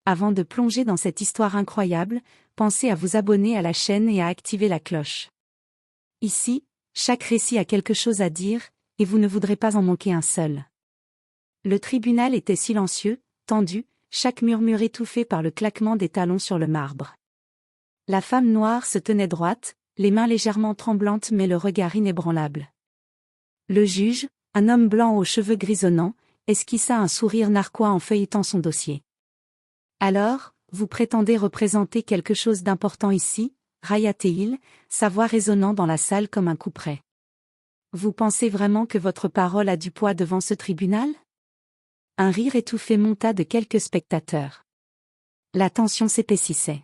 Avant de plonger dans cette histoire incroyable, pensez à vous abonner à la chaîne et à activer la cloche. Ici, chaque récit a quelque chose à dire, et vous ne voudrez pas en manquer un seul. Le tribunal était silencieux, tendu, chaque murmure étouffé par le claquement des talons sur le marbre. La femme noire se tenait droite, les mains légèrement tremblantes mais le regard inébranlable. Le juge, un homme blanc aux cheveux grisonnants, esquissa un sourire narquois en feuilletant son dossier. « Alors, vous prétendez représenter quelque chose d'important ici » railla-t-il, sa voix résonnant dans la salle comme un couperet. « Vous pensez vraiment que votre parole a du poids devant ce tribunal ?» Un rire étouffé monta de quelques spectateurs. La tension s'épaississait.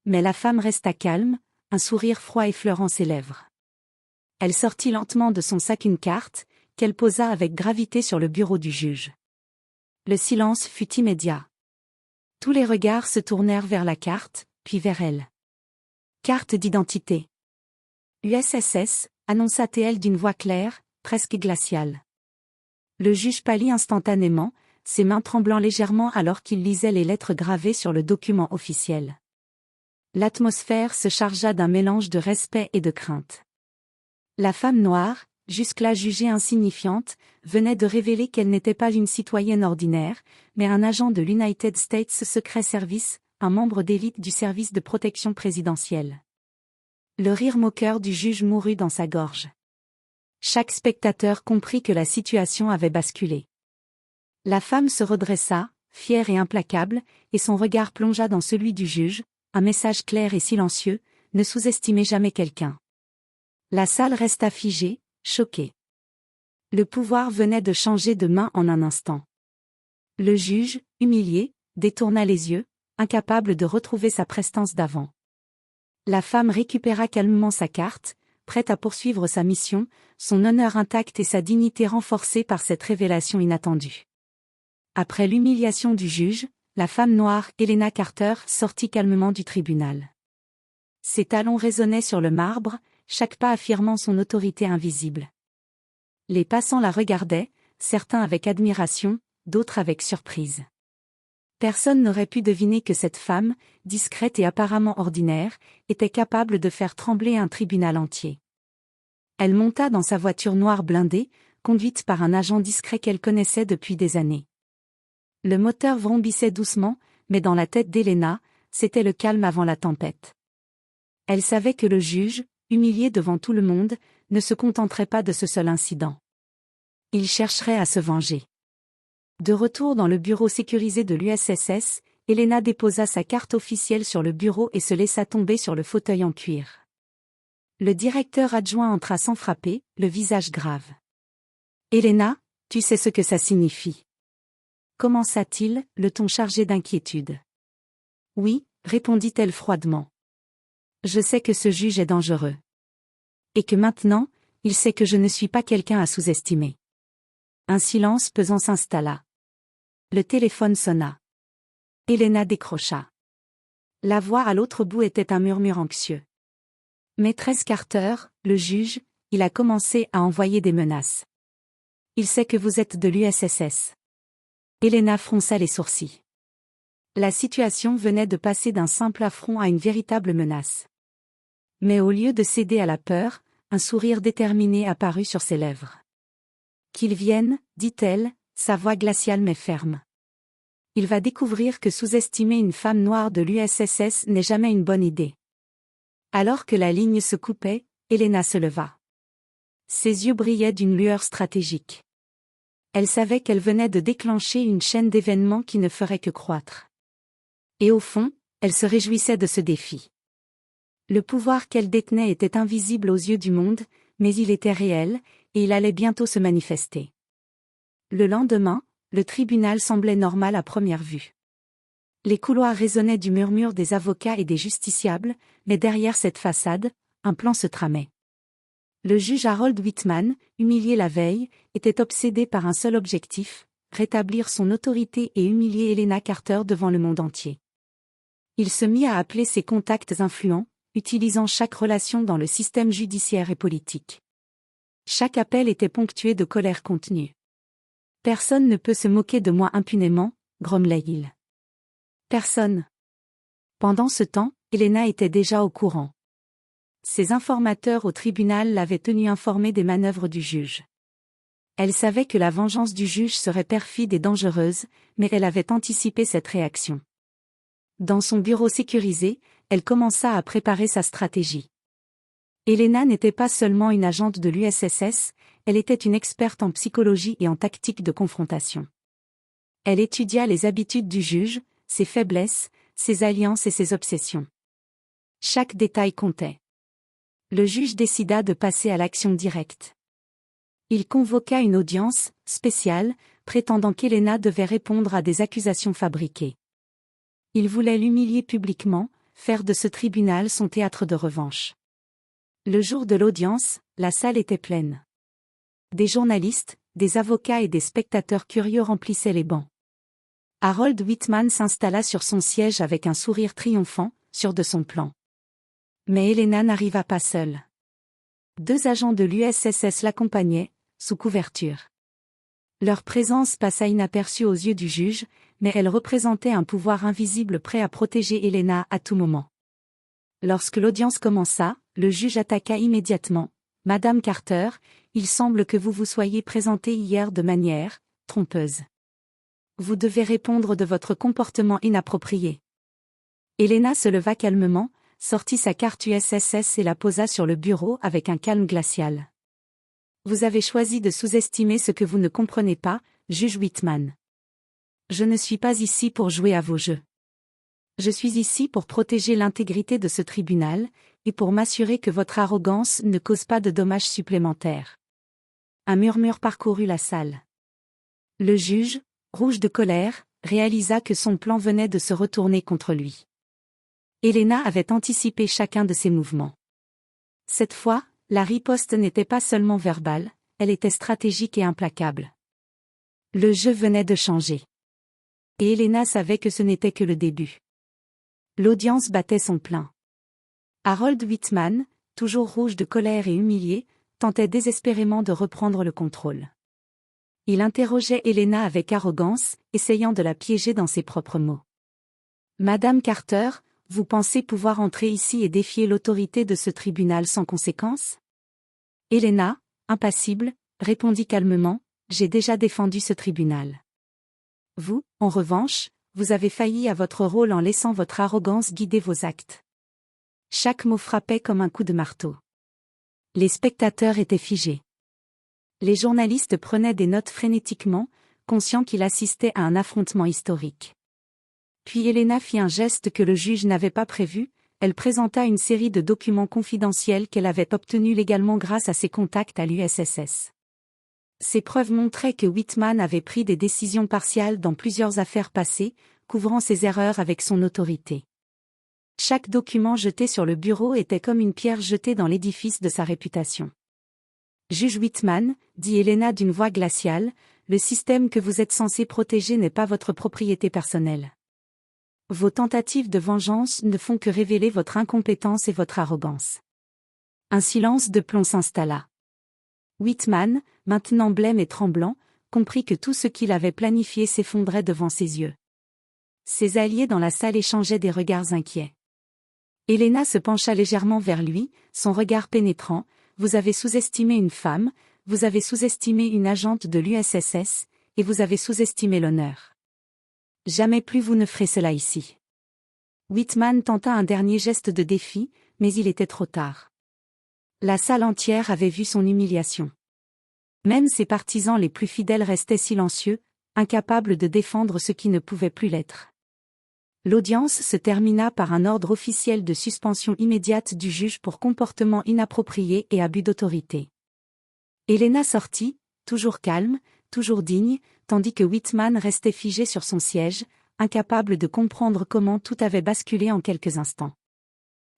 Mais la femme resta calme, un sourire froid effleurant ses lèvres. Elle sortit lentement de son sac une carte, qu'elle posa avec gravité sur le bureau du juge. Le silence fut immédiat. Tous les regards se tournèrent vers la carte, puis vers elle. Carte d'identité. USSS, annonça-t-elle d'une voix claire, presque glaciale. Le juge pâlit instantanément, ses mains tremblant légèrement alors qu'il lisait les lettres gravées sur le document officiel. L'atmosphère se chargea d'un mélange de respect et de crainte. La femme noire, jusque-là jugée insignifiante, venait de révéler qu'elle n'était pas une citoyenne ordinaire, mais un agent de l'United States Secret Service, un membre d'élite du service de protection présidentielle. Le rire moqueur du juge mourut dans sa gorge. Chaque spectateur comprit que la situation avait basculé. La femme se redressa, fière et implacable, et son regard plongea dans celui du juge, un message clair et silencieux, ne sous-estimez jamais quelqu'un. La salle resta figée, choquée. Le pouvoir venait de changer de main en un instant. Le juge, humilié, détourna les yeux, incapable de retrouver sa prestance d'avant. La femme récupéra calmement sa carte, prête à poursuivre sa mission, son honneur intact et sa dignité renforcée par cette révélation inattendue. Après l'humiliation du juge, la femme noire, Helena Carter, sortit calmement du tribunal. Ses talons résonnaient sur le marbre, chaque pas affirmant son autorité invisible. Les passants la regardaient, certains avec admiration, d'autres avec surprise. Personne n'aurait pu deviner que cette femme, discrète et apparemment ordinaire, était capable de faire trembler un tribunal entier. Elle monta dans sa voiture noire blindée, conduite par un agent discret qu'elle connaissait depuis des années. Le moteur vrombissait doucement, mais dans la tête d'Helena, c'était le calme avant la tempête. Elle savait que le juge, humilié devant tout le monde, ne se contenterait pas de ce seul incident. Il chercherait à se venger. De retour dans le bureau sécurisé de l'USSS, Helena déposa sa carte officielle sur le bureau et se laissa tomber sur le fauteuil en cuir. Le directeur adjoint entra sans frapper, le visage grave. « Helena, tu sais ce que ça signifie » commença-t-il, le ton chargé d'inquiétude. « Oui » répondit-elle froidement. « Je sais que ce juge est dangereux. Et que maintenant, il sait que je ne suis pas quelqu'un à sous-estimer. » Un silence pesant s'installa. Le téléphone sonna. Helena décrocha. La voix à l'autre bout était un murmure anxieux. « Maîtresse Carter, le juge, il a commencé à envoyer des menaces. Il sait que vous êtes de l'USSS. » Helena fronça les sourcils. La situation venait de passer d'un simple affront à une véritable menace. Mais au lieu de céder à la peur, un sourire déterminé apparut sur ses lèvres. « Qu'il vienne, dit-elle, sa voix glaciale mais ferme. Il va découvrir que sous-estimer une femme noire de l'USSS n'est jamais une bonne idée. » Alors que la ligne se coupait, Helena se leva. Ses yeux brillaient d'une lueur stratégique. Elle savait qu'elle venait de déclencher une chaîne d'événements qui ne ferait que croître. Et au fond, elle se réjouissait de ce défi. Le pouvoir qu'elle détenait était invisible aux yeux du monde, mais il était réel, et il allait bientôt se manifester. Le lendemain, le tribunal semblait normal à première vue. Les couloirs résonnaient du murmure des avocats et des justiciables, mais derrière cette façade, un plan se tramait. Le juge Harold Whitman, humilié la veille, était obsédé par un seul objectif, rétablir son autorité et humilier Helena Carter devant le monde entier. Il se mit à appeler ses contacts influents, utilisant chaque relation dans le système judiciaire et politique. Chaque appel était ponctué de colère contenue. « Personne ne peut se moquer de moi impunément », grommelait-il. Personne. Pendant ce temps, Elena était déjà au courant. Ses informateurs au tribunal l'avaient tenue informée des manœuvres du juge. Elle savait que la vengeance du juge serait perfide et dangereuse, mais elle avait anticipé cette réaction. Dans son bureau sécurisé, elle commença à préparer sa stratégie. Elena n'était pas seulement une agente de l'USSS, elle était une experte en psychologie et en tactique de confrontation. Elle étudia les habitudes du juge, ses faiblesses, ses alliances et ses obsessions. Chaque détail comptait. Le juge décida de passer à l'action directe. Il convoqua une audience spéciale, prétendant qu'Elena devait répondre à des accusations fabriquées. Il voulait l'humilier publiquement, faire de ce tribunal son théâtre de revanche. Le jour de l'audience, la salle était pleine. Des journalistes, des avocats et des spectateurs curieux remplissaient les bancs. Harold Whitman s'installa sur son siège avec un sourire triomphant, sûr de son plan. Mais Elena n'arriva pas seule. 2 agents de l'USSS l'accompagnaient, sous couverture. Leur présence passa inaperçue aux yeux du juge, mais elle représentait un pouvoir invisible prêt à protéger Elena à tout moment. Lorsque l'audience commença, le juge attaqua immédiatement. « Madame Carter, il semble que vous vous soyez présentée hier de manière trompeuse. Vous devez répondre de votre comportement inapproprié. » Elena se leva calmement, sortit sa carte USSS et la posa sur le bureau avec un calme glacial. « Vous avez choisi de sous-estimer ce que vous ne comprenez pas, juge Whitman. Je ne suis pas ici pour jouer à vos jeux. Je suis ici pour protéger l'intégrité de ce tribunal, et pour m'assurer que votre arrogance ne cause pas de dommages supplémentaires. » Un murmure parcourut la salle. Le juge, rouge de colère, réalisa que son plan venait de se retourner contre lui. Elena avait anticipé chacun de ses mouvements. Cette fois, la riposte n'était pas seulement verbale, elle était stratégique et implacable. Le jeu venait de changer. Et Elena savait que ce n'était que le début. L'audience battait son plein. Harold Whitman, toujours rouge de colère et humilié, tentait désespérément de reprendre le contrôle. Il interrogeait Elena avec arrogance, essayant de la piéger dans ses propres mots. « Madame Carter, vous pensez pouvoir entrer ici et défier l'autorité de ce tribunal sans conséquence ?» Elena, impassible, répondit calmement, « J'ai déjà défendu ce tribunal. Vous, en revanche, vous avez failli à votre rôle en laissant votre arrogance guider vos actes. » Chaque mot frappait comme un coup de marteau. Les spectateurs étaient figés. Les journalistes prenaient des notes frénétiquement, conscients qu'ils assistaient à un affrontement historique. Puis Elena fit un geste que le juge n'avait pas prévu, elle présenta une série de documents confidentiels qu'elle avait obtenus légalement grâce à ses contacts à l'USSS. Ces preuves montraient que Whitman avait pris des décisions partiales dans plusieurs affaires passées, couvrant ses erreurs avec son autorité. Chaque document jeté sur le bureau était comme une pierre jetée dans l'édifice de sa réputation. « Juge Whitman, » dit Elena d'une voix glaciale, « le système que vous êtes censé protéger n'est pas votre propriété personnelle. Vos tentatives de vengeance ne font que révéler votre incompétence et votre arrogance. » Un silence de plomb s'installa. Whitman, maintenant blême et tremblant, comprit que tout ce qu'il avait planifié s'effondrait devant ses yeux. Ses alliés dans la salle échangeaient des regards inquiets. Elena se pencha légèrement vers lui, son regard pénétrant. « Vous avez sous-estimé une femme, vous avez sous-estimé une agente de l'USSS, et vous avez sous-estimé l'honneur. Jamais plus vous ne ferez cela ici. » Whitman tenta un dernier geste de défi, mais il était trop tard. La salle entière avait vu son humiliation. Même ses partisans les plus fidèles restaient silencieux, incapables de défendre ce qui ne pouvait plus l'être. L'audience se termina par un ordre officiel de suspension immédiate du juge pour comportement inapproprié et abus d'autorité. Elena sortit, toujours calme, toujours digne, tandis que Whitman restait figé sur son siège, incapable de comprendre comment tout avait basculé en quelques instants.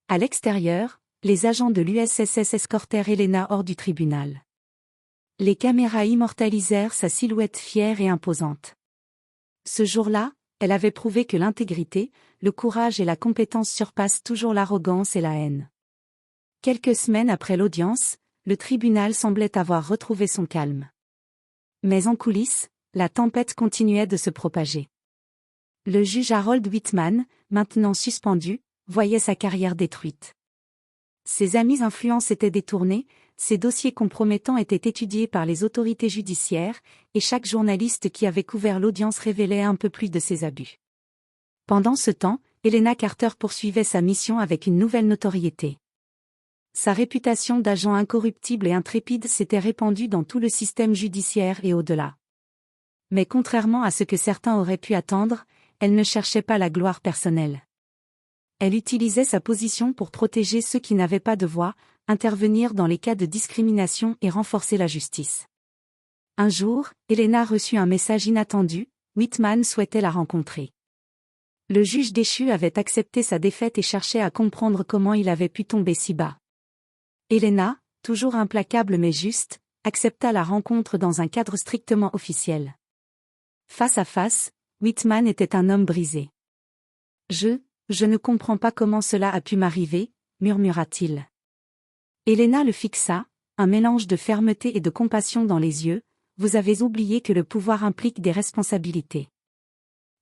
À l'extérieur, les agents de l'USSS escortèrent Elena hors du tribunal. Les caméras immortalisèrent sa silhouette fière et imposante. Ce jour-là, elle avait prouvé que l'intégrité, le courage et la compétence surpassent toujours l'arrogance et la haine. Quelques semaines après l'audience, le tribunal semblait avoir retrouvé son calme. Mais en coulisses, la tempête continuait de se propager. Le juge Harold Whitman, maintenant suspendu, voyait sa carrière détruite. Ses amis influents étaient détournés, ses dossiers compromettants étaient étudiés par les autorités judiciaires, et chaque journaliste qui avait couvert l'audience révélait un peu plus de ses abus. Pendant ce temps, Helena Carter poursuivait sa mission avec une nouvelle notoriété. Sa réputation d'agent incorruptible et intrépide s'était répandue dans tout le système judiciaire et au-delà. Mais contrairement à ce que certains auraient pu attendre, elle ne cherchait pas la gloire personnelle. Elle utilisait sa position pour protéger ceux qui n'avaient pas de voix, intervenir dans les cas de discrimination et renforcer la justice. Un jour, Helena reçut un message inattendu, Whitman souhaitait la rencontrer. Le juge déchu avait accepté sa défaite et cherchait à comprendre comment il avait pu tomber si bas. Helena, toujours implacable mais juste, accepta la rencontre dans un cadre strictement officiel. Face à face, Whitman était un homme brisé. Je ne comprends pas comment cela a pu m'arriver, murmura-t-il. Helena le fixa, un mélange de fermeté et de compassion dans les yeux, vous avez oublié que le pouvoir implique des responsabilités.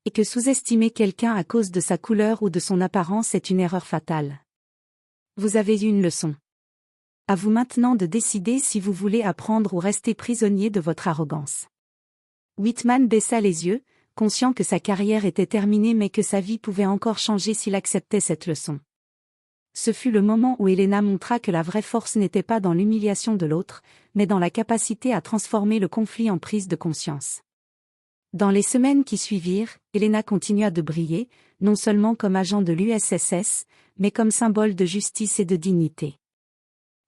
Et que sous-estimer quelqu'un à cause de sa couleur ou de son apparence est une erreur fatale. Vous avez eu une leçon. À vous maintenant de décider si vous voulez apprendre ou rester prisonnier de votre arrogance. Whitman baissa les yeux, conscient que sa carrière était terminée mais que sa vie pouvait encore changer s'il acceptait cette leçon. Ce fut le moment où Helena montra que la vraie force n'était pas dans l'humiliation de l'autre, mais dans la capacité à transformer le conflit en prise de conscience. Dans les semaines qui suivirent, Helena continua de briller, non seulement comme agent de l'USSS, mais comme symbole de justice et de dignité.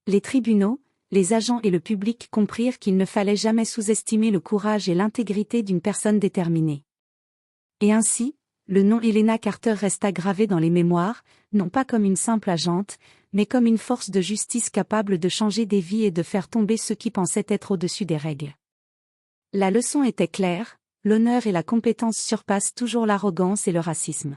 Les tribunaux, les agents et le public comprirent qu'il ne fallait jamais sous-estimer le courage et l'intégrité d'une personne déterminée. Et ainsi, le nom Helena Carter resta gravé dans les mémoires, non pas comme une simple agente, mais comme une force de justice capable de changer des vies et de faire tomber ceux qui pensaient être au-dessus des règles. La leçon était claire, l'honneur et la compétence surpassent toujours l'arrogance et le racisme.